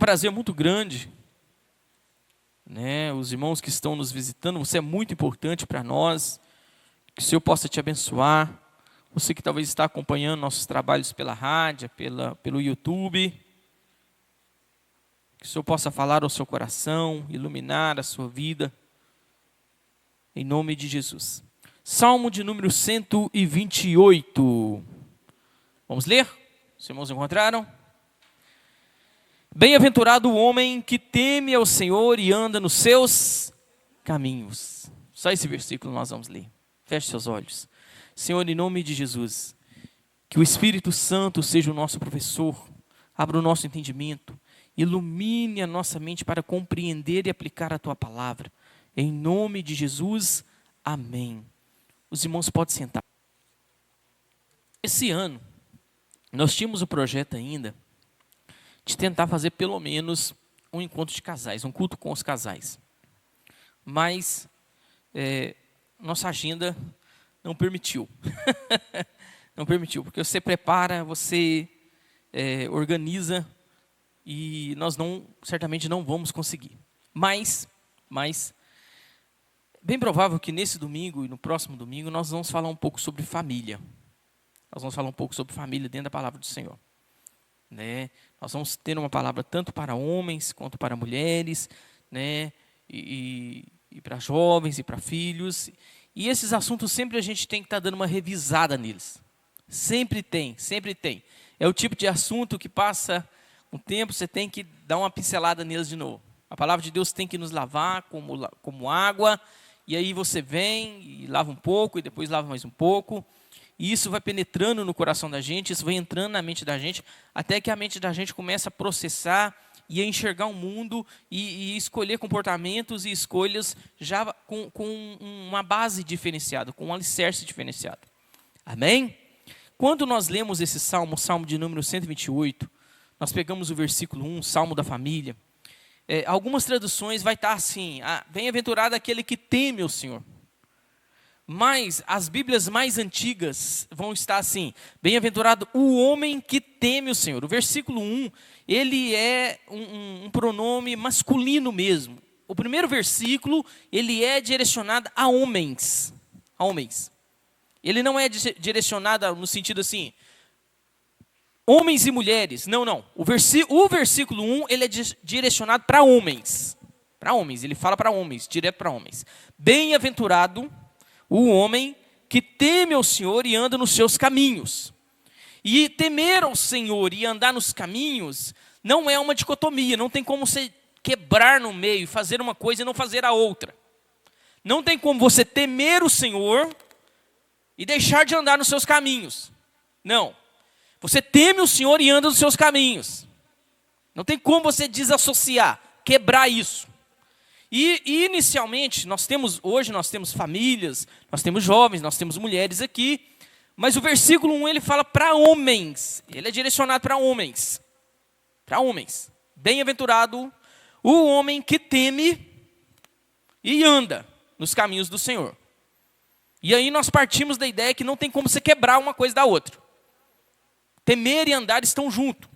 prazer muito grande, né? Os irmãos que estão nos visitando, você é muito importante para nós. Que o Senhor possa te abençoar. Você que talvez está acompanhando nossos trabalhos pela rádio, pelo YouTube. Que o Senhor possa falar ao seu coração, iluminar a sua vida. Em nome de Jesus. Salmo de número 128. Vamos ler? Os irmãos encontraram? Bem-aventurado o homem que teme ao Senhor e anda nos seus caminhos. Só esse versículo nós vamos ler. Feche seus olhos. Senhor, em nome de Jesus, que o Espírito Santo seja o nosso professor, abra o nosso entendimento, ilumine a nossa mente para compreender e aplicar a Tua palavra. Em nome de Jesus, amém. Os irmãos podem sentar. Esse ano, nós tínhamos o projeto ainda de tentar fazer pelo menos um encontro de casais, um culto com os casais. Mas nossa agenda não permitiu. Não permitiu, porque você prepara, você organiza e nós certamente não vamos conseguir. Mas, bem provável que nesse domingo e no próximo domingo nós vamos falar um pouco sobre família. Nós vamos falar um pouco sobre família dentro da palavra do Senhor. Né? Nós vamos ter uma palavra tanto para homens quanto para mulheres, né? E para jovens e para filhos. E esses assuntos sempre a gente tem que estar dando uma revisada neles. Sempre tem. É o tipo de assunto que passa um tempo, você tem que dar uma pincelada neles de novo. A palavra de Deus tem que nos lavar como água, e aí você vem e lava um pouco, e depois lava mais um pouco. E isso vai penetrando no coração da gente, isso vai entrando na mente da gente, até que a mente da gente começa a processar e a enxergar o mundo e escolher comportamentos e escolhas já com uma base diferenciada, com um alicerce diferenciado. Amém? Quando nós lemos esse salmo, o salmo de número 128, nós pegamos o versículo 1, salmo da família. Algumas traduções vai estar assim: bem-aventurado aquele que teme o Senhor. Mas as Bíblias mais antigas vão estar assim: bem-aventurado o homem que teme o Senhor. O versículo 1, ele é um pronome masculino mesmo. O primeiro versículo, ele é direcionado a homens. A homens. Ele não é direcionado no sentido assim, homens e mulheres. Não. O versículo 1, ele é direcionado para homens. Para homens, ele fala para homens, direto para homens. Bem-aventurado o homem que teme ao Senhor e anda nos seus caminhos. E temer ao Senhor e andar nos caminhos não é uma dicotomia. Não tem como você quebrar no meio, fazer uma coisa e não fazer a outra. Não tem como você temer o Senhor e deixar de andar nos seus caminhos. Não. Você teme o Senhor e anda nos seus caminhos. Não tem como você desassociar, quebrar isso. E inicialmente, hoje nós temos famílias, nós temos jovens, nós temos mulheres aqui, mas o versículo 1 ele fala para homens, ele é direcionado para homens. Para homens. Bem-aventurado o homem que teme e anda nos caminhos do Senhor. E aí nós partimos da ideia que não tem como você quebrar uma coisa da outra. Temer e andar estão juntos.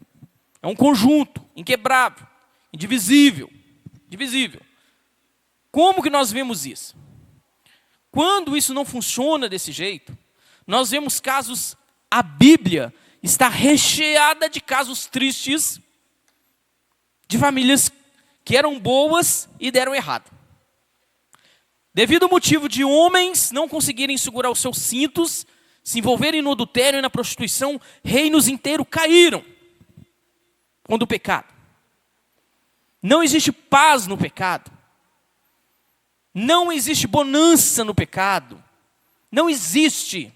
É um conjunto, inquebrável, indivisível, divisível. Como que nós vemos isso? Quando isso não funciona desse jeito, nós vemos casos, a Bíblia está recheada de casos tristes, de famílias que eram boas e deram errado. Devido ao motivo de homens não conseguirem segurar os seus cintos, se envolverem no adultério e na prostituição, reinos inteiros caíram quando o pecado. Não existe paz no pecado. Não existe bonança no pecado. Não existe.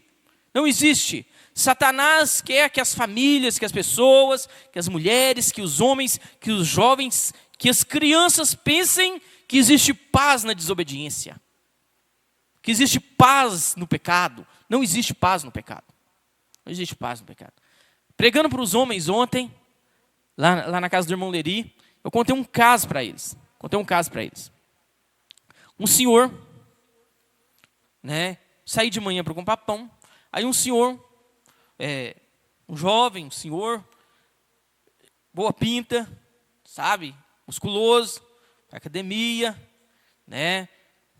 Satanás quer que as famílias, que as pessoas, que as mulheres, que os homens, que os jovens, que as crianças pensem que existe paz na desobediência. Que existe paz no pecado. Não existe paz no pecado. Não existe paz no pecado. Pregando para os homens ontem, lá na casa do irmão Leri, eu contei um caso para eles. Um senhor, né, saí de manhã para comprar pão. Aí um senhor, um jovem, um senhor, boa pinta, sabe? Musculoso, pra academia, né?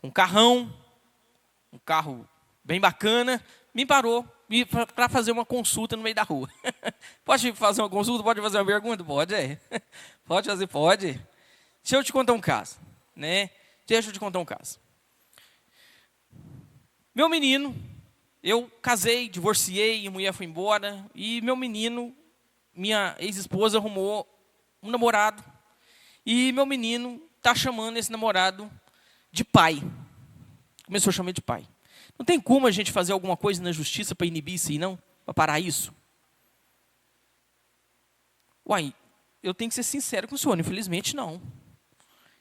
Um carrão, um carro bem bacana, me parou para fazer uma consulta no meio da rua. Pode fazer uma consulta? Pode fazer uma pergunta? Pode, é. Pode fazer, pode. Deixa eu te contar um caso, né? Deixa eu te contar um caso. Meu menino, eu casei, divorciei, a mulher foi embora, e meu menino, minha ex-esposa arrumou um namorado, e meu menino está chamando esse namorado de pai. Começou a chamar de pai. Não tem como a gente fazer alguma coisa na justiça para inibir isso aí, não? Para parar isso? Uai, eu tenho que ser sincero com o senhor, infelizmente não.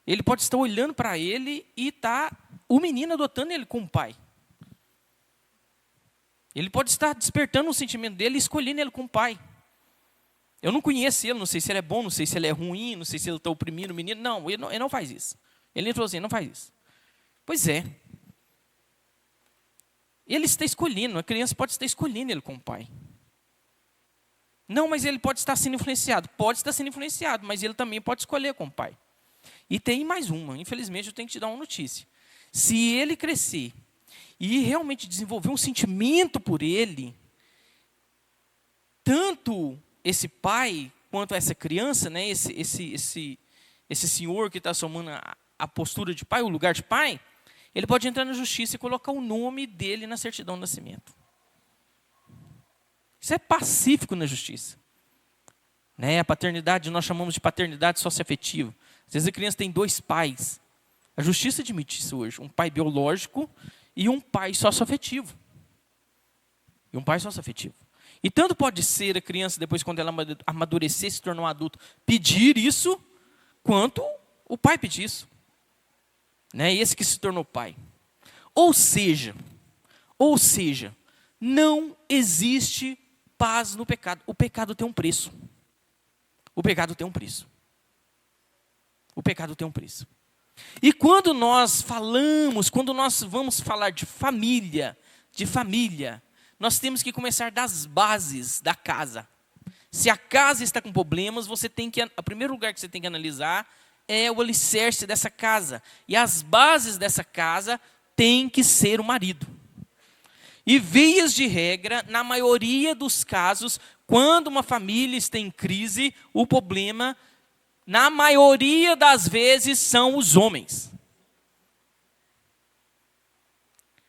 Ele pode estar olhando para ele e tá o menino adotando ele como pai. Ele pode estar despertando um sentimento dele e escolhendo ele como pai. Eu não conheço ele, não sei se ele é bom, não sei se ele é ruim, não sei se ele está oprimindo o menino. Não, ele não faz isso. Ele falou assim, não faz isso. Pois é. Ele está escolhendo, a criança pode estar escolhendo ele como pai. Não, mas ele pode estar sendo influenciado. Pode estar sendo influenciado, mas ele também pode escolher como pai. E tem mais uma, infelizmente eu tenho que te dar uma notícia. Se ele crescer e realmente desenvolver um sentimento por ele, tanto esse pai quanto essa criança, né, esse senhor que está assumando a postura de pai, o lugar de pai, ele pode entrar na justiça e colocar o nome dele na certidão de nascimento. Isso é pacífico na justiça. Né? A paternidade, nós chamamos de paternidade socioafetiva. Às vezes a criança tem dois pais. A justiça admite isso hoje. Um pai biológico e um pai socioafetivo. E um pai socioafetivo. E tanto pode ser a criança, depois quando ela amadurecer, se tornar um adulto, pedir isso, quanto o pai pedir isso. Né? Esse que se tornou pai. Ou seja, não existe paz no pecado. O pecado tem um preço. O pecado tem um preço. O pecado tem um preço. E quando nós vamos falar de família, nós temos que começar das bases da casa. Se a casa está com problemas, o primeiro lugar que você tem que analisar é o alicerce dessa casa. E as bases dessa casa têm que ser o marido. E vias de regra, na maioria dos casos, quando uma família está em crise, o problema, na maioria das vezes, são os homens.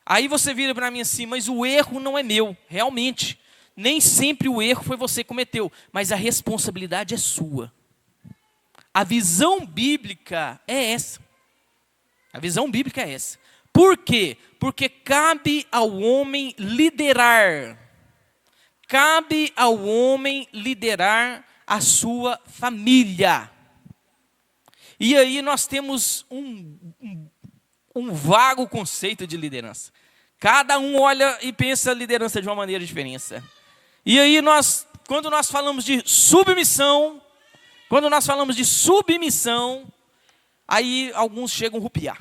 Aí você vira para mim assim, mas o erro não é meu. Realmente, nem sempre o erro foi você que cometeu, mas a responsabilidade é sua. A visão bíblica é essa. A visão bíblica é essa. Por quê? Porque cabe ao homem liderar. Cabe ao homem liderar a sua família. E aí nós temos um vago conceito de liderança. Cada um olha e pensa a liderança de uma maneira diferente. E aí quando nós falamos de submissão, aí alguns chegam a rupiar.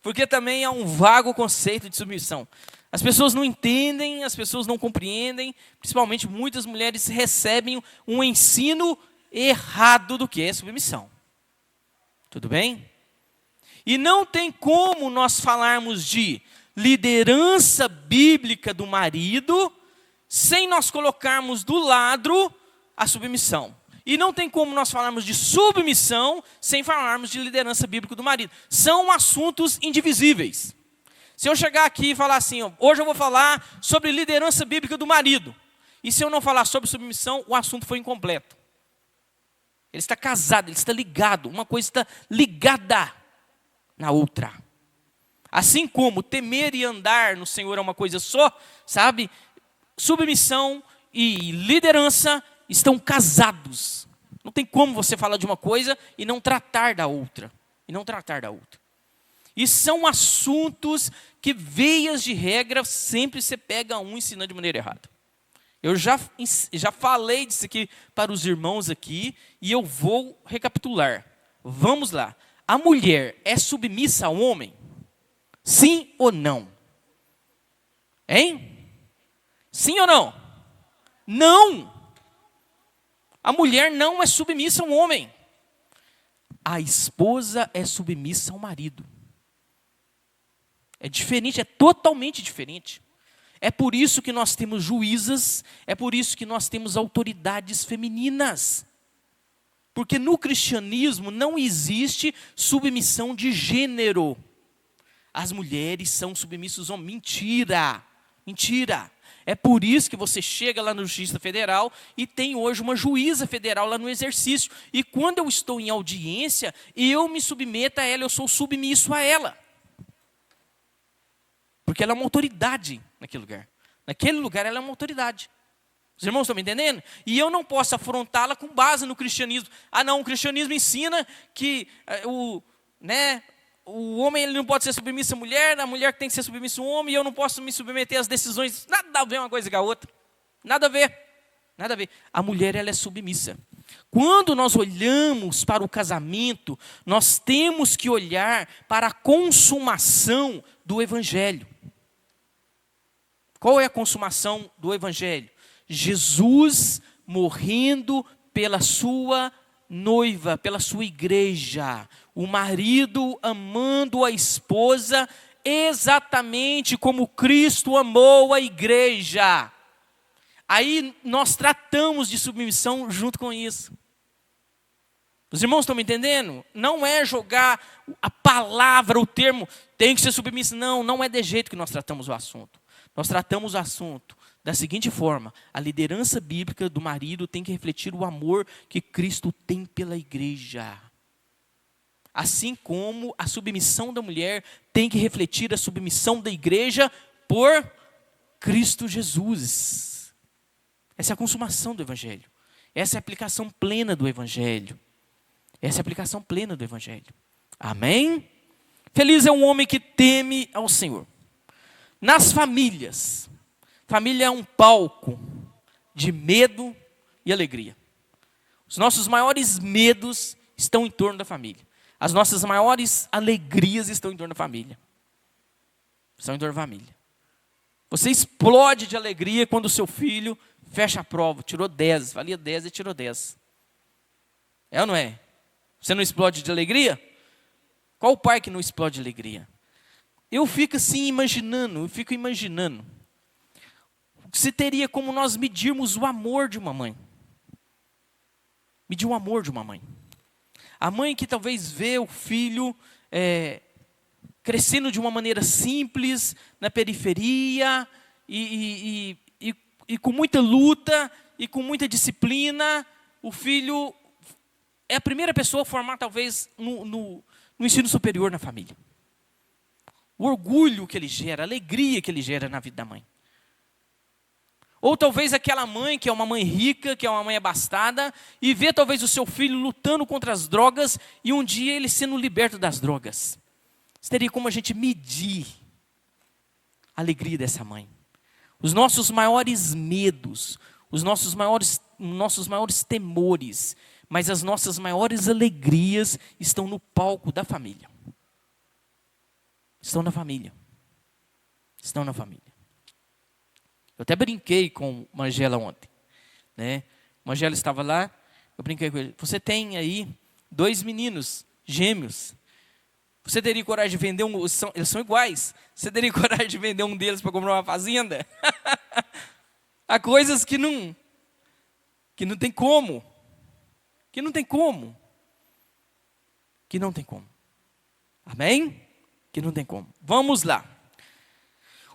Porque também há um vago conceito de submissão. As pessoas não entendem, as pessoas não compreendem, principalmente muitas mulheres recebem um ensino errado do que é submissão. Tudo bem? E não tem como nós falarmos de liderança bíblica do marido sem nós colocarmos do lado a submissão. E não tem como nós falarmos de submissão sem falarmos de liderança bíblica do marido. São assuntos indivisíveis. Se eu chegar aqui e falar assim, hoje eu vou falar sobre liderança bíblica do marido. E se eu não falar sobre submissão, o assunto foi incompleto. Ele está casado, ele está ligado. Uma coisa está ligada na outra. Assim como temer e andar no Senhor é uma coisa só, sabe? Submissão e liderança estão casados. Não tem como você falar de uma coisa e não tratar da outra. E são assuntos que, veias de regra, sempre você pega um ensinando de maneira errada. Eu já falei disso aqui para os irmãos aqui e eu vou recapitular. Vamos lá. A mulher é submissa ao homem? Sim ou não? Hein? Sim ou não? Não! A mulher não é submissa ao homem. A esposa é submissa ao marido. É diferente, é totalmente diferente. É por isso que nós temos juízas, é por isso que nós temos autoridades femininas. Porque no cristianismo não existe submissão de gênero. As mulheres são submissas ao homem. Mentira, mentira. É por isso que você chega lá na Justiça Federal e tem hoje uma juíza federal lá no exercício. E quando eu estou em audiência, eu me submeto a ela, eu sou submisso a ela. Porque ela é uma autoridade naquele lugar. Naquele lugar ela é uma autoridade. Os irmãos estão me entendendo? E eu não posso afrontá-la com base no cristianismo. Ah não, o cristianismo ensina que o homem ele não pode ser submisso à mulher, a mulher tem que ser submissa ao homem, e eu não posso me submeter às decisões. Nada a ver uma coisa com a outra. Nada a ver. Nada a ver. A mulher ela é submissa. Quando nós olhamos para o casamento, nós temos que olhar para a consumação do Evangelho. Qual é a consumação do Evangelho? Jesus morrendo pela sua noiva, pela sua igreja. O marido amando a esposa exatamente como Cristo amou a igreja. Aí nós tratamos de submissão junto com isso. Os irmãos estão me entendendo? Não é jogar a palavra, o termo, tem que ser submisso. Não, não é de jeito que nós tratamos o assunto. Nós tratamos o assunto da seguinte forma: a liderança bíblica do marido tem que refletir o amor que Cristo tem pela igreja. Assim como a submissão da mulher tem que refletir a submissão da igreja por Cristo Jesus. Essa é a consumação do Evangelho. Essa é a aplicação plena do Evangelho. Essa é a aplicação plena do Evangelho. Amém? Feliz é um homem que teme ao Senhor. Nas famílias, família é um palco de medo e alegria. Os nossos maiores medos estão em torno da família. As nossas maiores alegrias estão em torno da família. Estão em torno da família. Você explode de alegria quando o seu filho fecha a prova, tirou 10, valia 10 e tirou 10. É ou não é? Você não explode de alegria? Qual o pai que não explode de alegria? Eu fico assim imaginando, se teria como nós medirmos o amor de uma mãe. Medir o amor de uma mãe. A mãe que talvez vê o filho crescendo de uma maneira simples, na periferia, e com muita luta, e com muita disciplina, o filho é a primeira pessoa a formar talvez no ensino superior na família. O orgulho que ele gera, a alegria que ele gera na vida da mãe. Ou talvez aquela mãe que é uma mãe rica, que é uma mãe abastada, e vê talvez o seu filho lutando contra as drogas, e um dia ele sendo liberto das drogas. Seria como a gente medir a alegria dessa mãe. Os nossos maiores medos, os nossos maiores temores, mas as nossas maiores alegrias estão no palco da família. Estão na família. Estão na família. Eu até brinquei com Mangela ontem. Né? Mangela estava lá, eu brinquei com ele. Você tem aí 2 meninos gêmeos. Você teria coragem de vender um? Eles são iguais. Você teria coragem de vender um deles para comprar uma fazenda? Há coisas que não tem como. Que não tem como. Que não tem como. Amém? Que não tem como. Vamos lá.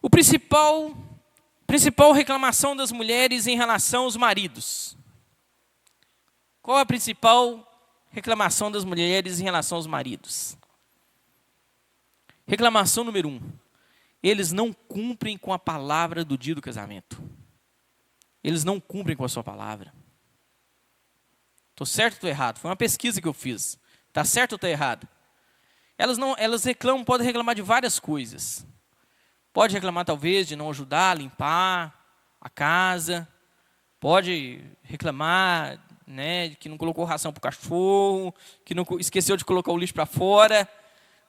O principal reclamação das mulheres em relação aos maridos. Qual a principal reclamação das mulheres em relação aos maridos? Reclamação número 1. Eles não cumprem com a palavra do dia do casamento. Eles não cumprem com a sua palavra. Estou certo ou estou errado? Foi uma pesquisa que eu fiz. Está certo ou está errado? Elas reclamam, podem reclamar de várias coisas. Pode reclamar talvez de não ajudar a limpar a casa. Pode reclamar, né, de que não colocou ração para o cachorro, que não esqueceu de colocar o lixo para fora.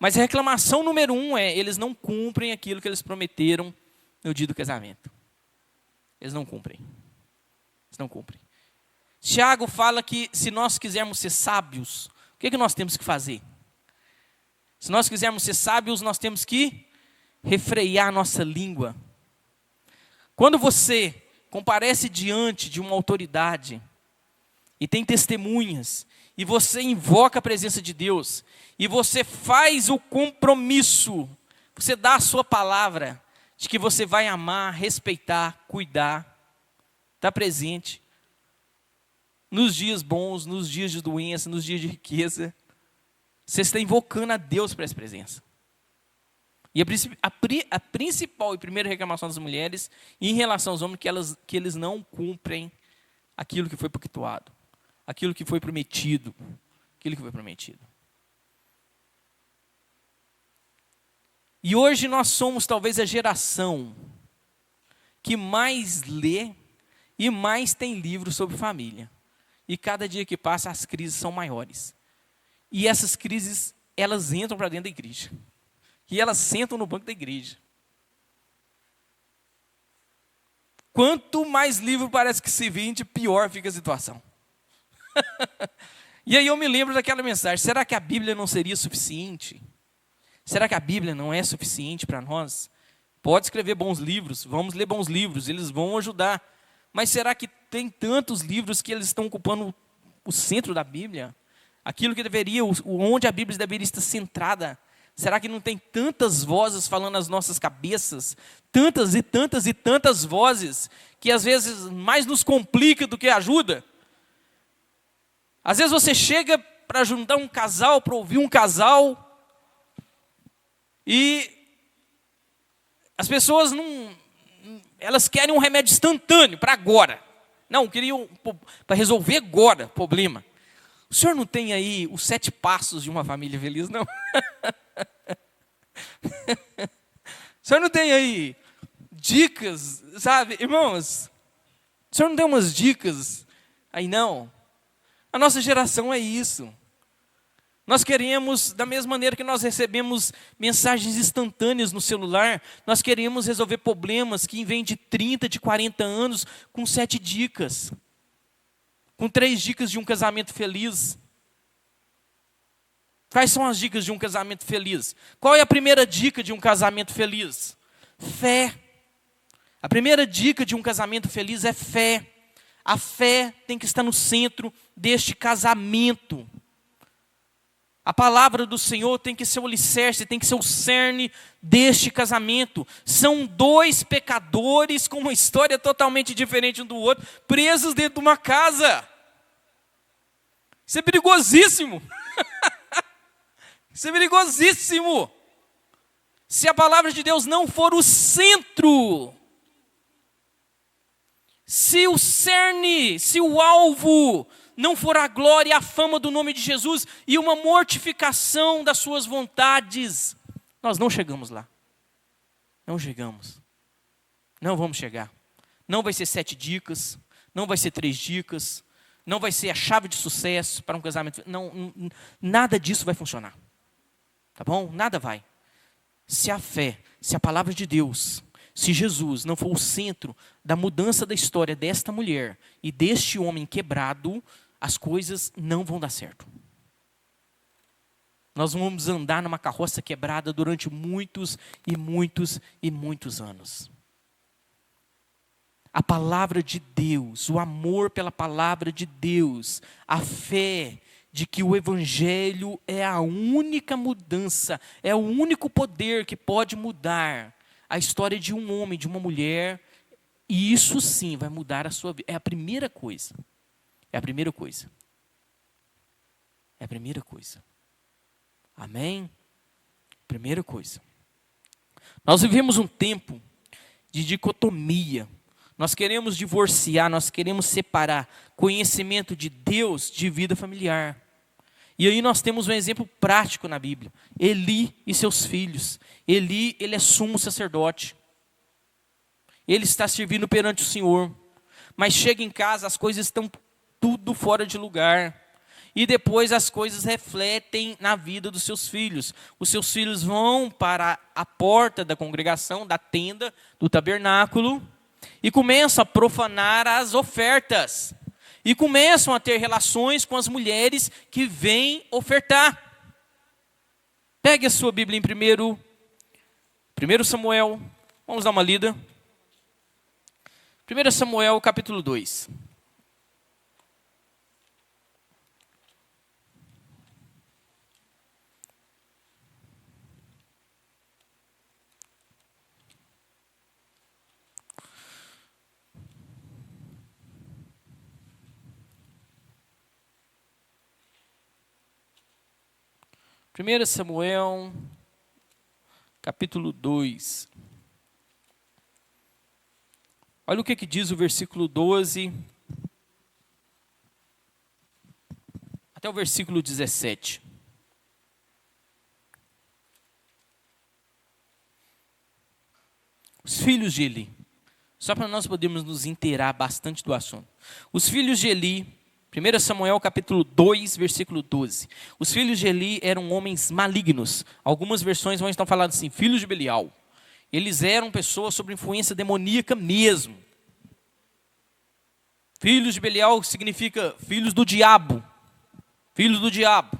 Mas a reclamação número 1 é: eles não cumprem aquilo que eles prometeram no dia do casamento. Eles não cumprem. Eles não cumprem. Tiago fala que se nós quisermos ser sábios, o que nós temos que fazer? Se nós quisermos ser sábios, nós temos que refrear a nossa língua. Quando você comparece diante de uma autoridade e tem testemunhas, e você invoca a presença de Deus, e você faz o compromisso, você dá a sua palavra, de que você vai amar, respeitar, cuidar, estar presente, nos dias bons, nos dias de doença, nos dias de riqueza, você está invocando a Deus para essa presença. E a principal e primeira reclamação das mulheres, em relação aos homens, que eles não cumprem aquilo que foi pactuado, aquilo que foi prometido, E hoje nós somos talvez a geração que mais lê e mais tem livros sobre família. E cada dia que passa as crises são maiores. E essas crises, elas entram para dentro da igreja. E elas sentam no banco da igreja. Quanto mais livro parece que se vende, pior fica a situação. E aí eu me lembro daquela mensagem: será que a Bíblia não seria suficiente? Será que a Bíblia não é suficiente para nós? Pode escrever bons livros, vamos ler bons livros, eles vão ajudar. Mas será que tem tantos livros que eles estão ocupando o centro da Bíblia? Aquilo que deveria, onde a Bíblia deveria estar centrada. Será que não tem tantas vozes falando nas nossas cabeças? Tantas e tantas e tantas vozes, que às vezes mais nos complica do que ajuda. Às vezes você chega para juntar um casal, para ouvir um casal, e as pessoas elas querem um remédio instantâneo, para agora. Não, queriam para resolver agora o problema. O senhor não tem aí os 7 passos de uma família feliz, não? O senhor não tem aí dicas, sabe? Irmãos, o senhor não tem umas dicas aí, não? A nossa geração é isso. Nós queremos, da mesma maneira que nós recebemos mensagens instantâneas no celular, nós queremos resolver problemas que vêm de 30, de 40 anos, com 7 dicas. Com 3 dicas de um casamento feliz. Quais são as dicas de um casamento feliz? Qual é a primeira dica de um casamento feliz? Fé. A primeira dica de um casamento feliz é fé. A fé tem que estar no centro deste casamento. A palavra do Senhor tem que ser o alicerce, tem que ser o cerne deste casamento. São 2 pecadores com uma história totalmente diferente um do outro, presos dentro de uma casa. Isso é perigosíssimo. Isso é perigosíssimo. Se a palavra de Deus não for o centro, se o cerne, se o alvo não for a glória e a fama do nome de Jesus e uma mortificação das suas vontades, nós não chegamos lá. Não chegamos. Não vamos chegar. Não vai ser 7 dicas, não vai ser 3 dicas, não vai ser a chave de sucesso para um casamento. Não, nada disso vai funcionar. Tá bom? Nada vai. Se a fé, se a palavra de Deus, se Jesus não for o centro da mudança da história desta mulher e deste homem quebrado, as coisas não vão dar certo. Nós vamos andar numa carroça quebrada durante muitos e muitos e muitos anos. A palavra de Deus, o amor pela palavra de Deus, a fé de que o Evangelho é a única mudança, é o único poder que pode mudar a história de um homem, de uma mulher, e isso sim vai mudar a sua vida. É a primeira coisa. É a primeira coisa. É a primeira coisa. Amém? Primeira coisa. Nós vivemos um tempo de dicotomia. Nós queremos divorciar, nós queremos separar conhecimento de Deus de vida familiar. E aí nós temos um exemplo prático na Bíblia. Eli e seus filhos. Eli, ele é sumo sacerdote. Ele está servindo perante o Senhor. Mas chega em casa, as coisas estão tudo fora de lugar. E depois as coisas refletem na vida dos seus filhos. Os seus filhos vão para a porta da congregação, da tenda, do tabernáculo, e começam a profanar as ofertas. E começam a ter relações com as mulheres que vêm ofertar. Pegue a sua Bíblia em 1 Samuel, vamos dar uma lida. 1 Samuel, capítulo 2. Primeiro Samuel, capítulo 2. Olha o que diz o versículo 12 até o versículo 17. Os filhos de Eli, só para nós podermos nos inteirar bastante do assunto. Os filhos de Eli, 1 Samuel capítulo 2, versículo 12. Os filhos de Eli eram homens malignos. Algumas versões vão estar falando assim, filhos de Belial. Eles eram pessoas sob influência demoníaca mesmo. Filhos de Belial significa filhos do diabo. Filhos do diabo.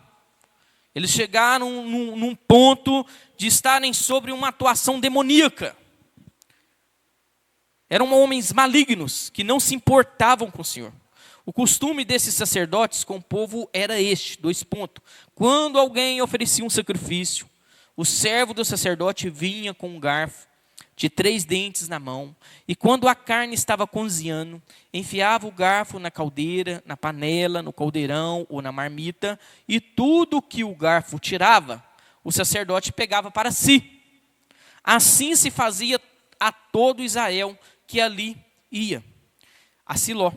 Eles chegaram num ponto de estarem sobre uma atuação demoníaca. Eram homens malignos que não se importavam com o Senhor. O costume desses sacerdotes com o povo era este, 2 pontos. Quando alguém oferecia um sacrifício, o servo do sacerdote vinha com um garfo de 3 dentes na mão, e quando a carne estava cozinhando, enfiava o garfo na caldeira, na panela, no caldeirão ou na marmita, e tudo que o garfo tirava, o sacerdote pegava para si. Assim se fazia a todo Israel que ali ia, a Siló.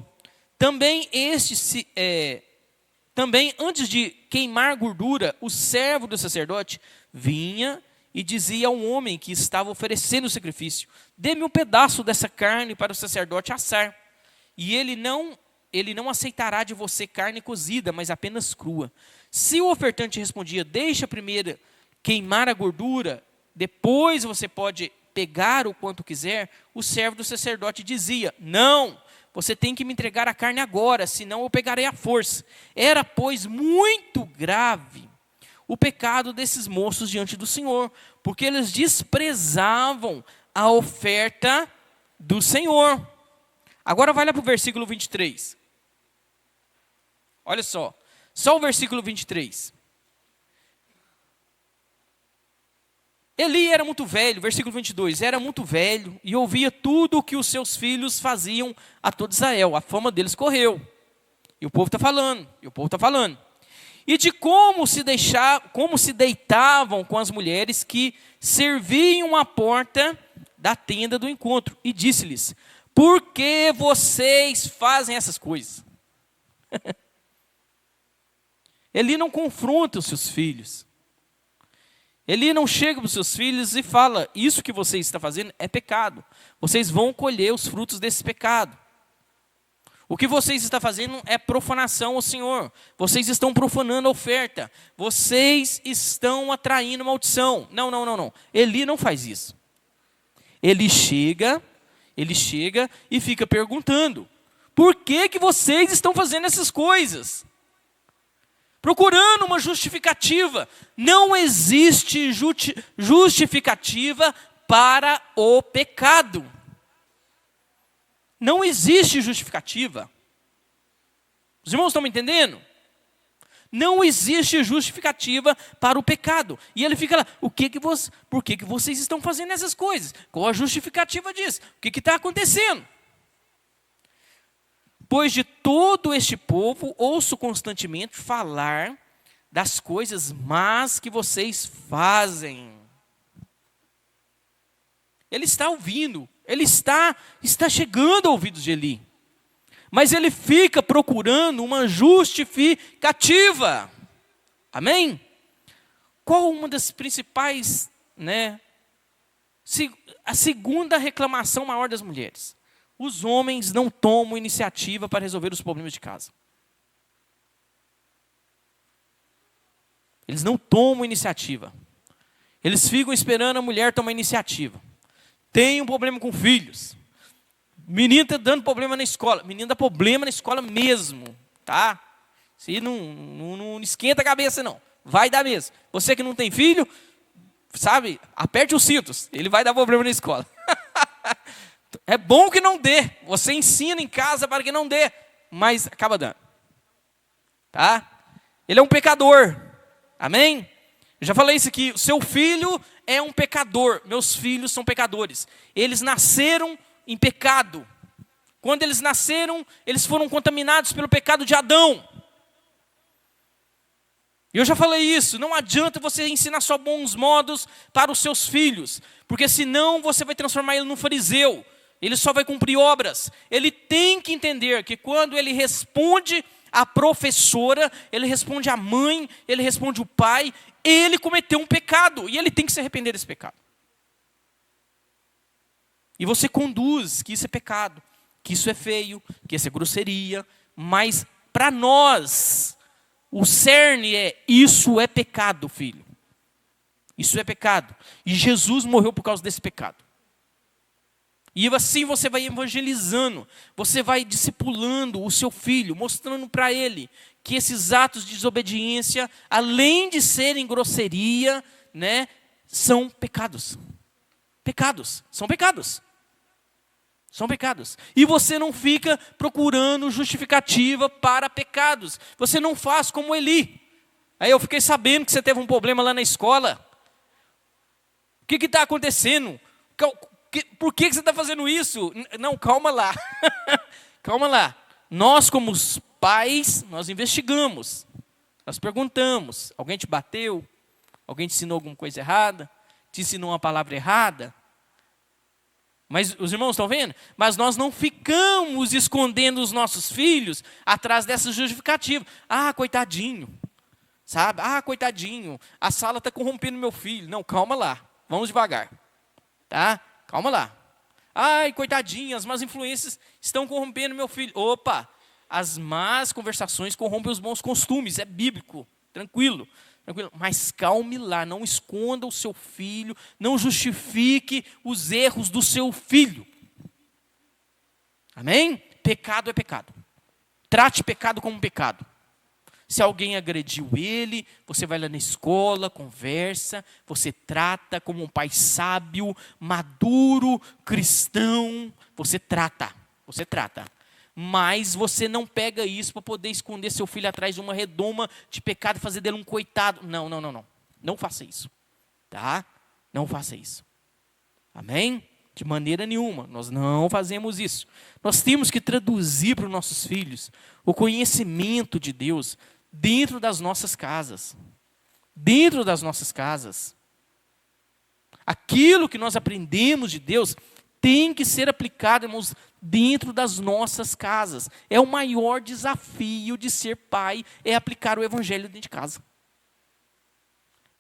Também antes de queimar gordura, o servo do sacerdote vinha e dizia ao homem que estava oferecendo o sacrifício: dê-me um pedaço dessa carne para o sacerdote assar. E ele não aceitará de você carne cozida, mas apenas crua. Se o ofertante respondia: deixa primeiro queimar a gordura, depois você pode pegar o quanto quiser, o servo do sacerdote dizia: não, você tem que me entregar a carne agora, senão eu pegarei à força. Era, pois, muito grave o pecado desses moços diante do Senhor, porque eles desprezavam a oferta do Senhor. Agora vai lá para o versículo 23. Olha só o versículo 23. Eli era muito velho, versículo 22, era muito velho e ouvia tudo o que os seus filhos faziam a todo Israel. A fama deles correu. E o povo está falando. E de como se deitavam com as mulheres que serviam à porta da tenda do encontro. E disse-lhes: por que vocês fazem essas coisas? Eli não confronta os seus filhos. Ele não chega para os seus filhos e fala: isso que vocês estão fazendo é pecado. Vocês vão colher os frutos desse pecado. O que vocês estão fazendo é profanação ao Senhor. Vocês estão profanando a oferta. Vocês estão atraindo maldição. Não. Eli não faz isso. Ele chega e fica perguntando: por que vocês estão fazendo essas coisas? Procurando uma justificativa. Não existe justificativa para o pecado. Não existe justificativa. Os irmãos estão me entendendo? Não existe justificativa para o pecado. E ele fica lá: por que vocês estão fazendo essas coisas? Qual a justificativa disso? O que está acontecendo? Pois de todo este povo ouço constantemente falar das coisas más que vocês fazem. Ele está ouvindo, ele está chegando aos ouvidos de Eli. Mas ele fica procurando uma justificativa. Amém? Qual uma das principais, a segunda reclamação maior das mulheres? Os homens não tomam iniciativa para resolver os problemas de casa. Eles não tomam iniciativa. Eles ficam esperando a mulher tomar iniciativa. Tem um problema com filhos. Menino está dando problema na escola. Menino dá problema na escola mesmo, tá? Se não esquenta a cabeça, não. Vai dar mesmo. Você que não tem filho, sabe? Aperte os cintos. Ele vai dar problema na escola. É bom que não dê. Você ensina em casa para que não dê. Mas acaba dando. Tá? Ele é um pecador. Amém? Eu já falei isso aqui. O seu filho é um pecador. Meus filhos são pecadores. Eles nasceram em pecado. Quando eles nasceram, eles foram contaminados pelo pecado de Adão. E eu já falei isso, não adianta você ensinar só bons modos para os seus filhos, porque senão você vai transformar ele num fariseu, ele só vai cumprir obras. Ele tem que entender que quando ele responde à professora, ele responde à mãe, ele responde ao pai, ele cometeu um pecado, e ele tem que se arrepender desse pecado. E você conduz que isso é pecado, que isso é feio, que isso é grosseria, mas para nós, o cerne é, isso é pecado, filho. Isso é pecado. E Jesus morreu por causa desse pecado. E assim você vai evangelizando, você vai discipulando o seu filho, mostrando para ele que esses atos de desobediência, além de serem grosseria, né, são pecados. Pecados, são pecados. São pecados. E você não fica procurando justificativa para pecados. Você não faz como Eli. Aí eu fiquei sabendo que você teve um problema lá na escola. O que está acontecendo? Por que você está fazendo isso? Não, calma lá. Calma lá. Nós, como os pais, nós investigamos. Nós perguntamos. Alguém te bateu? Alguém te ensinou alguma coisa errada? Te ensinou uma palavra errada? Mas os irmãos estão vendo? Mas nós não ficamos escondendo os nossos filhos atrás dessa justificativa. Ah, coitadinho. Sabe? Ah, coitadinho. A sala está corrompendo meu filho. Não, calma lá. Vamos devagar. Tá? Calma lá. Ai, coitadinho, as más influências estão corrompendo meu filho. Opa, as más conversações corrompem os bons costumes. É bíblico. Tranquilo. Mas calme lá, não esconda o seu filho, não justifique os erros do seu filho. Amém? Pecado é pecado. Trate pecado como pecado. Se alguém agrediu ele, você vai lá na escola, conversa, você trata como um pai sábio, maduro, cristão, você trata. Mas você não pega isso para poder esconder seu filho atrás de uma redoma de pecado e fazer dele um coitado. Não. Não faça isso. Tá? Não faça isso. Amém? De maneira nenhuma. Nós não fazemos isso. Nós temos que traduzir para os nossos filhos o conhecimento de Deus dentro das nossas casas. Dentro das nossas casas. Aquilo que nós aprendemos de Deus tem que ser aplicado, irmãos, dentro das nossas casas. É o maior desafio de ser pai, é aplicar o evangelho dentro de casa.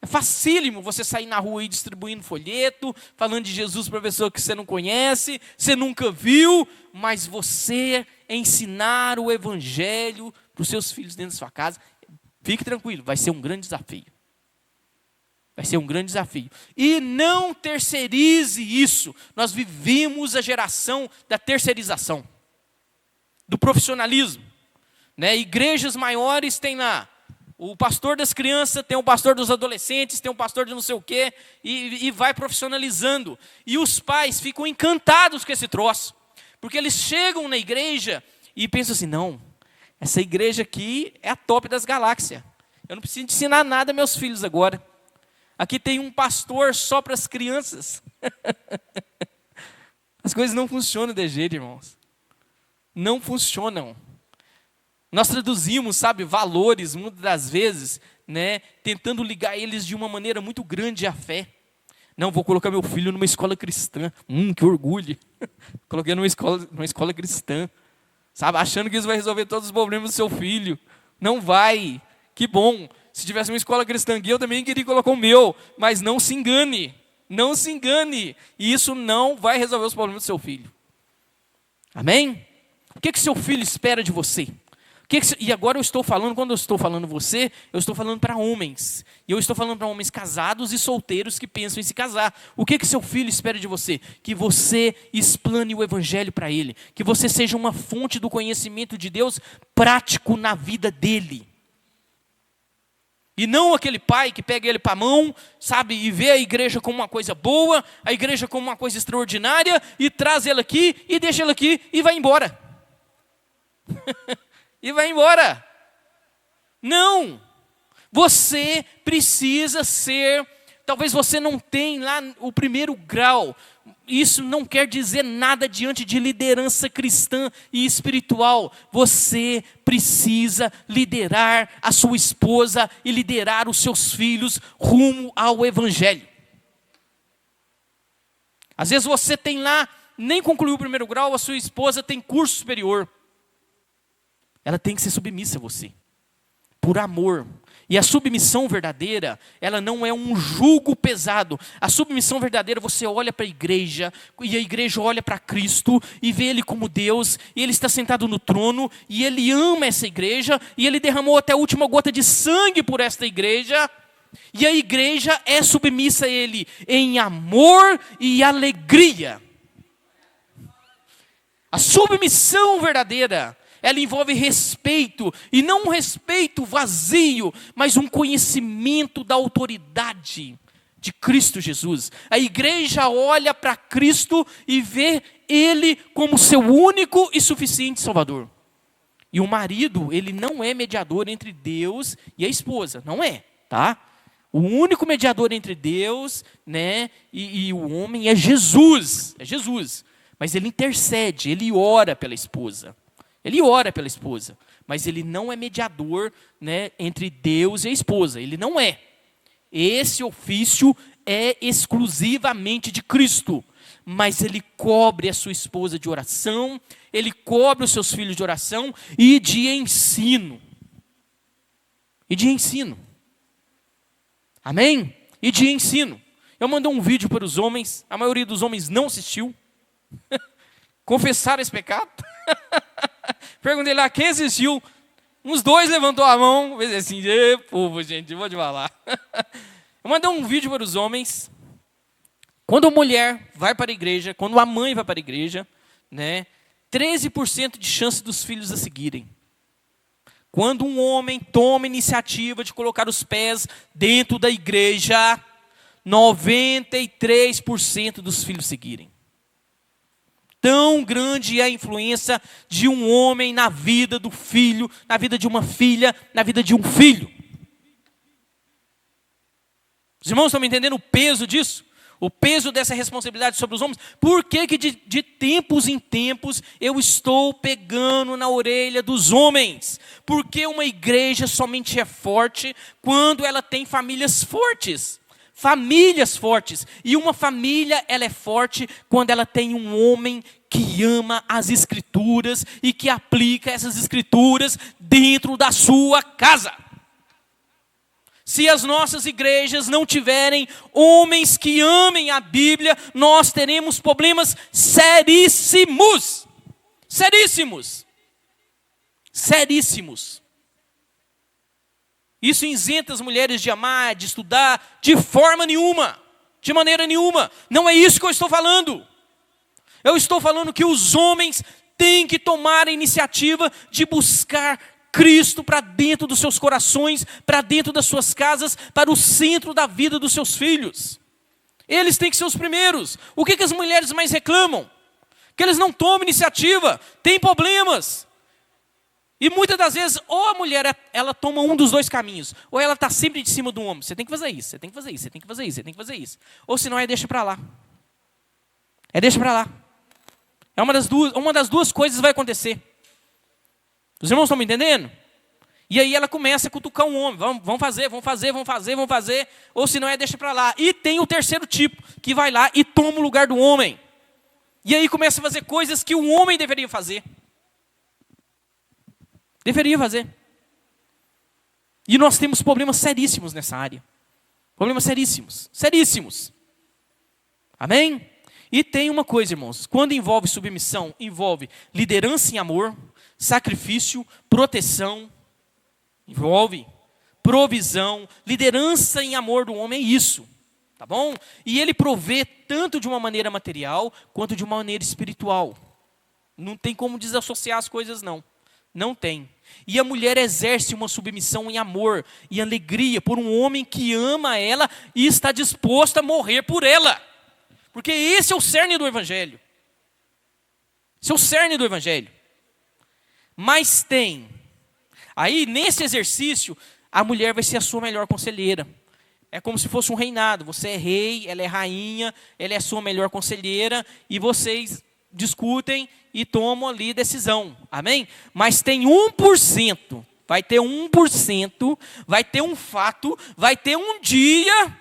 É facílimo você sair na rua e distribuindo folheto, falando de Jesus para pessoa que você não conhece, você nunca viu, mas você ensinar o evangelho para os seus filhos dentro da sua casa, fique tranquilo, vai ser um grande desafio. Vai ser um grande desafio. E não terceirize isso. Nós vivemos a geração da terceirização, do profissionalismo. Né? Igrejas maiores têm lá o pastor das crianças, tem o pastor dos adolescentes, tem o pastor de não sei o quê, e vai profissionalizando. E os pais ficam encantados com esse troço, porque eles chegam na igreja e pensam assim, não, essa igreja aqui é a top das galáxias. Eu não preciso ensinar nada aos meus filhos agora. Aqui tem um pastor só para as crianças. As coisas não funcionam desse jeito, irmãos. Não funcionam. Nós traduzimos, sabe, valores, muitas das vezes, né, tentando ligar eles de uma maneira muito grande à fé. Não, vou colocar meu filho numa escola cristã. Que orgulho. Coloquei numa escola cristã. Sabe, achando que isso vai resolver todos os problemas do seu filho. Não vai. Que bom. Se tivesse uma escola cristã aqui, eu também queria colocar o meu. Mas não se engane. Não se engane. E isso não vai resolver os problemas do seu filho. Amém? O que seu filho espera de você? O E agora eu estou falando, quando eu estou falando você, eu estou falando para homens. E eu estou falando para homens casados e solteiros que pensam em se casar. O que seu filho espera de você? Que você explane o evangelho para ele. Que você seja uma fonte do conhecimento de Deus prático na vida dele. E não aquele pai que pega ele para a mão, sabe, e vê a igreja como uma coisa boa, a igreja como uma coisa extraordinária, e traz ele aqui, e deixa ele aqui, e vai embora. E vai embora. Não. Você precisa ser, talvez você não tenha lá o primeiro grau. Isso não quer dizer nada diante de liderança cristã e espiritual. Você precisa liderar a sua esposa e liderar os seus filhos rumo ao evangelho. Às vezes você tem lá, nem concluiu o primeiro grau, a sua esposa tem curso superior. Ela tem que ser submissa a você, por amor. E a submissão verdadeira, ela não é um jugo pesado. A submissão verdadeira, você olha para a igreja, e a igreja olha para Cristo, e vê Ele como Deus, e Ele está sentado no trono, e Ele ama essa igreja, e Ele derramou até a última gota de sangue por esta igreja, e a igreja é submissa a Ele em amor e alegria. A submissão verdadeira, ela envolve respeito, e não um respeito vazio, mas um conhecimento da autoridade de Cristo Jesus. A igreja olha para Cristo e vê Ele como seu único e suficiente Salvador. E o marido, ele não é mediador entre Deus e a esposa, não é, tá? O único mediador entre Deus, né, e o homem é Jesus, Mas ele intercede, ele ora pela esposa. Ele ora pela esposa, mas ele não é mediador, né, entre Deus e a esposa. Ele não é. Esse ofício é exclusivamente de Cristo. Mas ele cobre a sua esposa de oração, ele cobre os seus filhos de oração e de ensino. Amém? E de ensino. Eu mandei um vídeo para os homens, a maioria dos homens não assistiu. Confessaram esse pecado. Perguntei lá, quem assistiu? Uns 2 levantou a mão, fez assim, povo, gente, vou te falar. Eu mandei um vídeo para os homens. Quando a mulher vai para a igreja, quando a mãe vai para a igreja, né, 13% de chance dos filhos a seguirem. Quando um homem toma a iniciativa de colocar os pés dentro da igreja, 93% dos filhos seguirem. Tão grande é a influência de um homem na vida do filho, na vida de uma filha, na vida de um filho. Os irmãos estão me entendendo o peso disso? O peso dessa responsabilidade sobre os homens? Por que de tempos em tempos eu estou pegando na orelha dos homens? Porque uma igreja somente é forte quando ela tem famílias fortes. Famílias fortes. E uma família, ela é forte quando ela tem um homem que ama as Escrituras e que aplica essas Escrituras dentro da sua casa. Se as nossas igrejas não tiverem homens que amem a Bíblia, nós teremos problemas seríssimos. Seríssimos. Isso isenta as mulheres de amar, de estudar, de forma nenhuma, de maneira nenhuma. Não é isso que eu estou falando. Eu estou falando que os homens têm que tomar a iniciativa de buscar Cristo para dentro dos seus corações, para dentro das suas casas, para o centro da vida dos seus filhos. Eles têm que ser os primeiros. O que as mulheres mais reclamam? Que eles não tomam iniciativa, têm problemas. E muitas das vezes, ou a mulher, ela toma um dos 2 caminhos. Ou ela está sempre de cima do homem. Você tem que fazer isso, você tem que fazer isso, você tem que fazer isso, você tem que fazer isso. Ou senão é deixa para lá. É deixa para lá. Uma das duas coisas vai acontecer. Os irmãos estão me entendendo? E aí ela começa a cutucar um homem. Vamos fazer. Ou senão é deixa para lá. E tem o terceiro tipo, que vai lá e toma o lugar do homem. E aí começa a fazer coisas que o homem deveria fazer. E nós temos problemas seríssimos nessa área. Problemas seríssimos. Amém? E tem uma coisa, irmãos. Quando envolve submissão, envolve liderança em amor, sacrifício, proteção, envolve provisão, liderança em amor do homem, é isso, tá bom? E ele provê tanto de uma maneira material, quanto de uma maneira espiritual. Não tem como desassociar as coisas, não. Não tem. E a mulher exerce uma submissão em amor e alegria por um homem que ama ela e está disposto a morrer por ela. Porque esse é o cerne do Evangelho. Esse é o cerne do Evangelho. Mas tem. Aí, nesse exercício, a mulher vai ser a sua melhor conselheira. É como se fosse um reinado. Você é rei, ela é rainha, ela é a sua melhor conselheira e vocês discutem e tomam ali decisão. Amém? Mas tem 1%. Vai ter 1%, vai ter um fato, vai ter um dia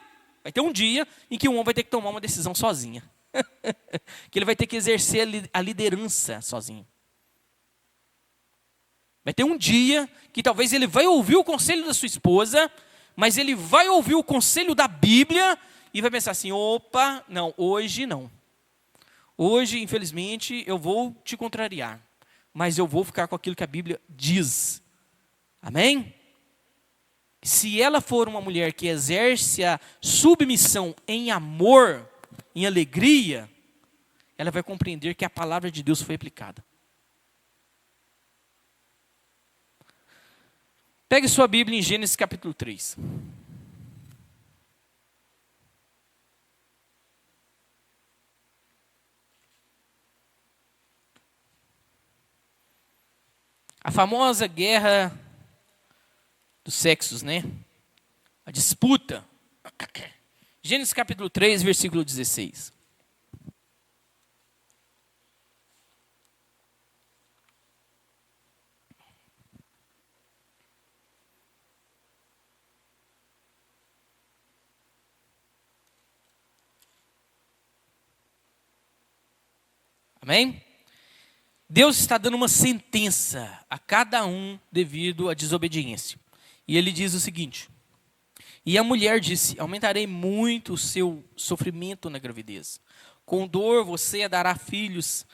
em que o homem vai ter que tomar uma decisão sozinha. Que ele vai ter que exercer a liderança sozinho. Vai ter um dia que talvez ele vai ouvir o conselho da sua esposa, mas ele vai ouvir o conselho da Bíblia e vai pensar assim, opa, não, hoje não. Hoje, infelizmente, eu vou te contrariar, mas eu vou ficar com aquilo que a Bíblia diz. Amém? Se ela for uma mulher que exerce a submissão em amor, em alegria, ela vai compreender que a palavra de Deus foi aplicada. Pegue sua Bíblia em Gênesis capítulo 3. A famosa guerra dos sexos, né? A disputa. Gênesis capítulo 3, versículo 16. Amém? Deus está dando uma sentença a cada um devido à desobediência. E ele diz o seguinte: e a mulher disse, aumentarei muito o seu sofrimento na gravidez. Com dor você dará filhos,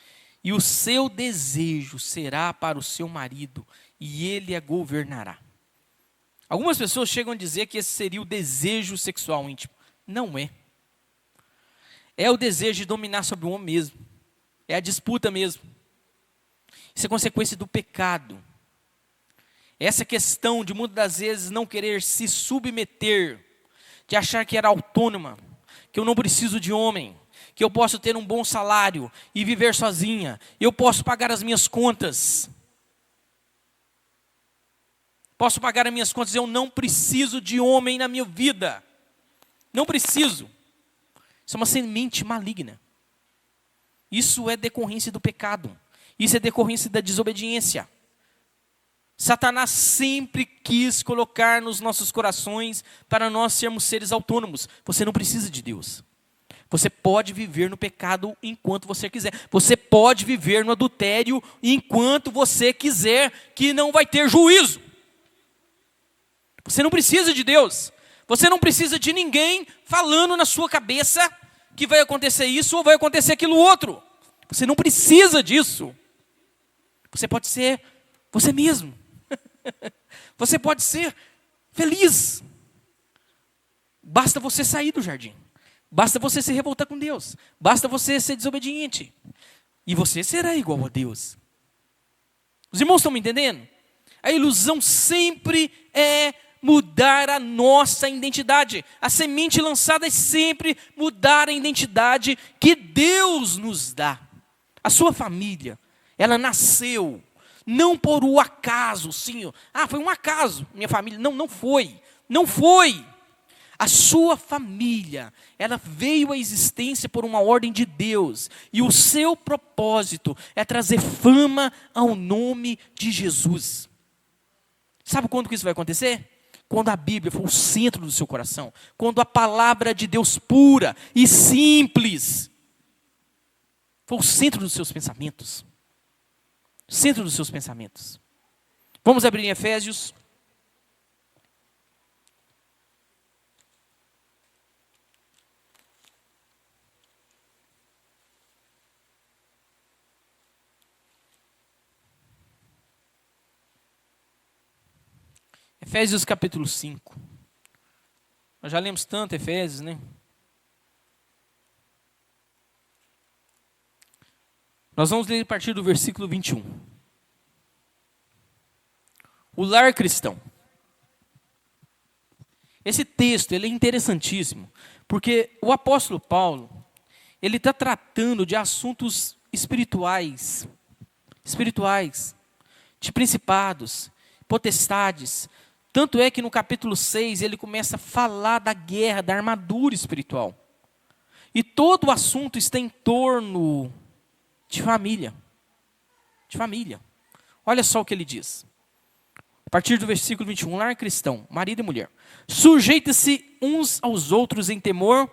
e o seu desejo será para o seu marido, e ele a governará. Algumas pessoas chegam a dizer que esse seria o desejo sexual íntimo. Não é. É o desejo de dominar sobre o homem mesmo. É a disputa mesmo. Isso é consequência do pecado. Essa questão de muitas das vezes não querer se submeter, de achar que era autônoma, que eu não preciso de homem, que eu posso ter um bom salário e viver sozinha, eu posso pagar as minhas contas. Posso pagar as minhas contas, eu não preciso de homem na minha vida. Não preciso. Isso é uma semente maligna. Isso é decorrência do pecado. Isso é decorrência da desobediência. Satanás sempre quis colocar nos nossos corações para nós sermos seres autônomos. Você não precisa de Deus. Você pode viver no pecado enquanto você quiser. Você pode viver no adultério enquanto você quiser, que não vai ter juízo. Você não precisa de Deus. Você não precisa de ninguém falando na sua cabeça que vai acontecer isso ou vai acontecer aquilo outro. Você não precisa disso. Você pode ser você mesmo. Você pode ser feliz. Basta você sair do jardim. Basta você se revoltar com Deus. Basta você ser desobediente. E você será igual a Deus. Os irmãos estão me entendendo? A ilusão sempre é mudar a nossa identidade. A semente lançada é sempre mudar a identidade que Deus nos dá. A sua família, ela nasceu não por o acaso, sim. Foi um acaso, minha família. Não, não foi. Não foi. A sua família, ela veio à existência por uma ordem de Deus. E o seu propósito é trazer fama ao nome de Jesus. Sabe quando que isso vai acontecer? Quando a Bíblia for o centro do seu coração. Quando a palavra de Deus pura e simples for o centro dos seus pensamentos. Centro dos seus pensamentos. Vamos abrir em Efésios. Efésios capítulo 5. Nós já lemos tanto Efésios, né? Nós vamos ler a partir do versículo 21. O lar cristão. Esse texto ele é interessantíssimo, porque o apóstolo Paulo, ele está tratando de assuntos espirituais, de principados, potestades. Tanto é que no capítulo 6 ele começa a falar da guerra, da armadura espiritual. E todo o assunto está em torno de família. De família. Olha só o que ele diz. A partir do versículo 21, lar cristão, marido e mulher. Sujeita-se uns aos outros em temor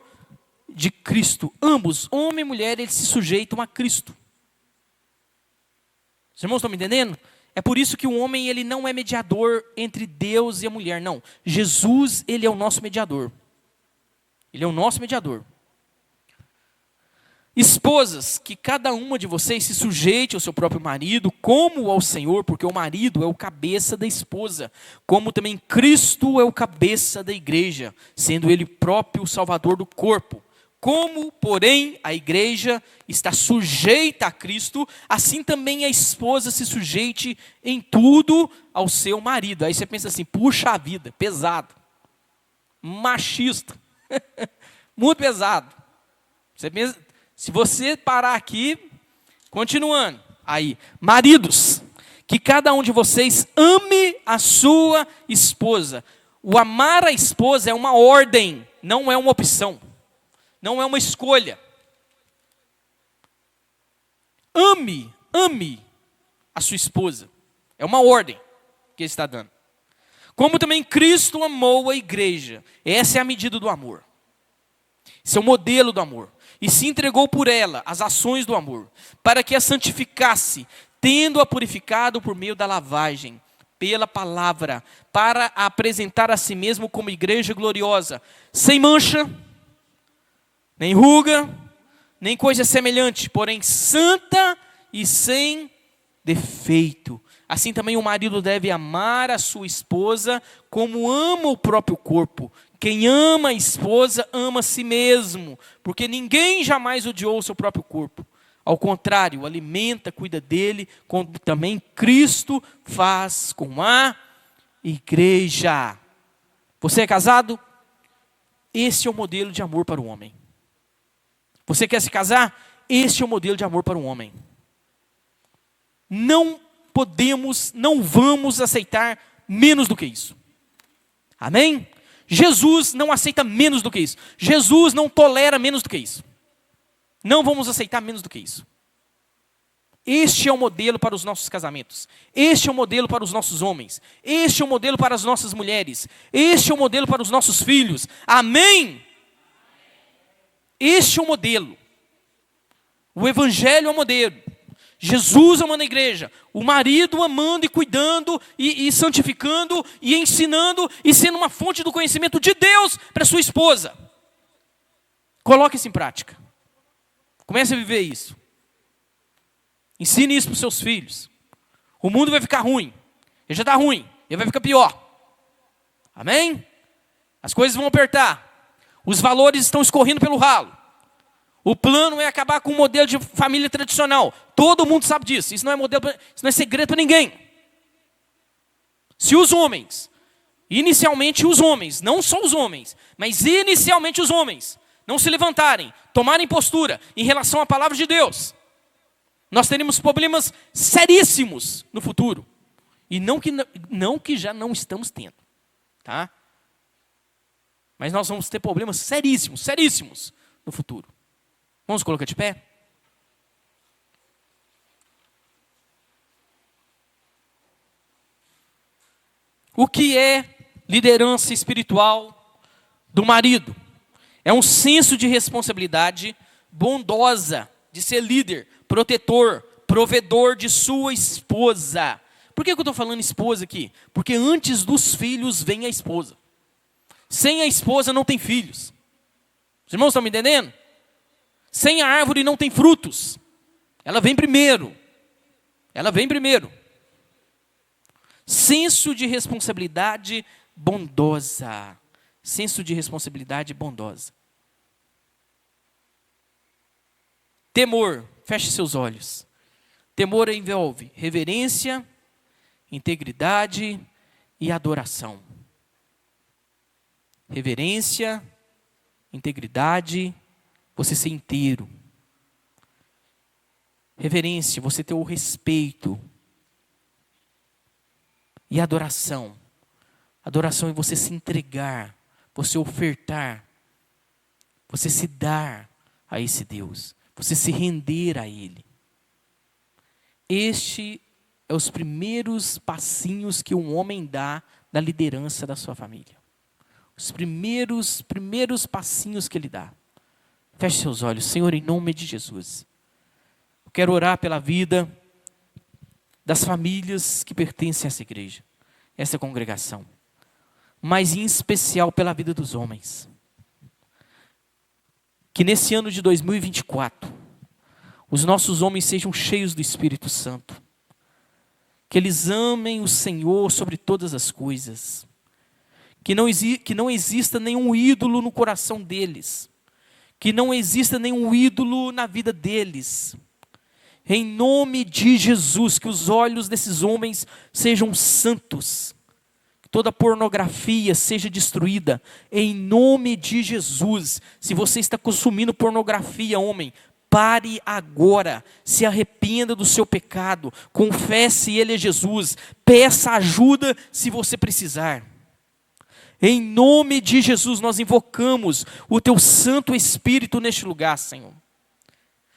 de Cristo. Ambos, homem e mulher, eles se sujeitam a Cristo. Os irmãos estão me entendendo? É por isso que o homem ele não é mediador entre Deus e a mulher, não. Jesus, ele é o nosso mediador. Ele é o nosso mediador. Esposas, que cada uma de vocês se sujeite ao seu próprio marido, como ao Senhor, porque o marido é o cabeça da esposa, como também Cristo é o cabeça da igreja, sendo ele próprio o salvador do corpo. Como, porém, a igreja está sujeita a Cristo, assim também a esposa se sujeite em tudo ao seu marido. Aí você pensa assim, puxa vida, pesado, machista, muito pesado. Você pensa, se você parar aqui, continuando, aí, maridos, que cada um de vocês ame a sua esposa. O amar a esposa é uma ordem, não é uma opção. Não é uma escolha. Ame a sua esposa. É uma ordem que ele está dando. Como também Cristo amou a igreja. Essa é a medida do amor. Esse é o modelo do amor. E se entregou por ela, as ações do amor, para que a santificasse, tendo-a purificado por meio da lavagem, pela palavra, para a apresentar a si mesmo como igreja gloriosa, sem mancha, nem ruga, nem coisa semelhante, porém santa e sem defeito. Assim também o marido deve amar a sua esposa como ama o próprio corpo. Quem ama a esposa ama a si mesmo, porque ninguém jamais odiou o seu próprio corpo. Ao contrário, alimenta, cuida dele, como também Cristo faz com a igreja. Você é casado? Esse é o modelo de amor para o homem. Você quer se casar? Este é o modelo de amor para um homem. Não podemos, não vamos aceitar menos do que isso. Amém? Jesus não aceita menos do que isso. Jesus não tolera menos do que isso. Não vamos aceitar menos do que isso. Este é o modelo para os nossos casamentos. Este é o modelo para os nossos homens. Este é o modelo para as nossas mulheres. Este é o modelo para os nossos filhos. Amém? Este é o modelo. O evangelho é o modelo. Jesus amando a igreja. O marido amando e cuidando e santificando e ensinando e sendo uma fonte do conhecimento de Deus para sua esposa. Coloque isso em prática. Comece a viver isso. Ensine isso para os seus filhos. O mundo vai ficar ruim. Ele já está ruim. Ele vai ficar pior. Amém? As coisas vão apertar. Os valores estão escorrendo pelo ralo. O plano é acabar com o modelo de família tradicional. Todo mundo sabe disso. Isso não é modelo, isso não é segredo para ninguém. Se os homens, inicialmente os homens, não só os homens, mas inicialmente os homens, não se levantarem, tomarem postura em relação à palavra de Deus, nós teremos problemas seríssimos no futuro. E não que já não estamos tendo. Tá? Mas nós vamos ter problemas seríssimos no futuro. Vamos colocar de pé? O que é liderança espiritual do marido? É um senso de responsabilidade bondosa de ser líder, protetor, provedor de sua esposa. Por que eu estou falando esposa aqui? Porque antes dos filhos vem a esposa. Sem a esposa não tem filhos. Os irmãos estão me entendendo? Sem a árvore não tem frutos. Ela vem primeiro. Senso de responsabilidade bondosa. Senso de responsabilidade bondosa. Temor, feche seus olhos. Temor envolve reverência, integridade e adoração. Reverência, integridade, você ser inteiro. Reverência, você ter o respeito. E adoração. Adoração é você se entregar, você ofertar, você se dar a esse Deus, você se render a Ele. Este é os primeiros passinhos que um homem dá da liderança da sua família. Os primeiros passinhos que ele dá. Feche seus olhos. Senhor, em nome de Jesus. Eu quero orar pela vida das famílias que pertencem a essa igreja, essa congregação. Mas em especial pela vida dos homens. Que nesse ano de 2024, os nossos homens sejam cheios do Espírito Santo. Que eles amem o Senhor sobre todas as coisas. Que não exista nenhum ídolo no coração deles. Que não exista nenhum ídolo na vida deles. Em nome de Jesus, que os olhos desses homens sejam santos. Que toda pornografia seja destruída. Em nome de Jesus. Se você está consumindo pornografia, homem, pare agora, se arrependa do seu pecado, confesse Ele é Jesus, peça ajuda se você precisar. Em nome de Jesus nós invocamos o Teu Santo Espírito neste lugar, Senhor.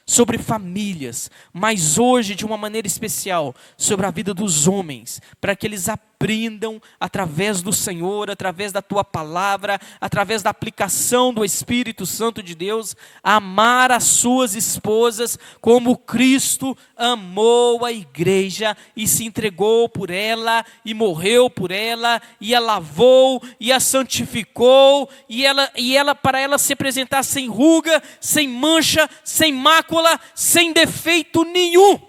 Sobre famílias, mas hoje de uma maneira especial, sobre a vida dos homens, para que eles aprendam através do Senhor, através da Tua palavra, através da aplicação do Espírito Santo de Deus, a amar as suas esposas como Cristo amou a igreja e se entregou por ela e morreu por ela e a lavou e a santificou e ela para ela se apresentar sem ruga, sem mancha, sem mácula, sem defeito nenhum.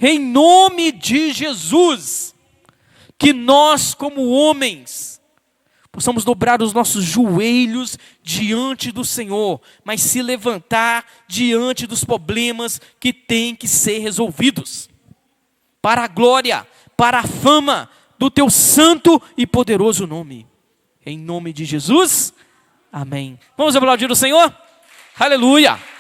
Em nome de Jesus, que nós como homens possamos dobrar os nossos joelhos diante do Senhor, mas se levantar diante dos problemas que têm que ser resolvidos, para a glória, para a fama do Teu santo e poderoso nome. Em nome de Jesus, amém. Vamos aplaudir o Senhor? Aleluia!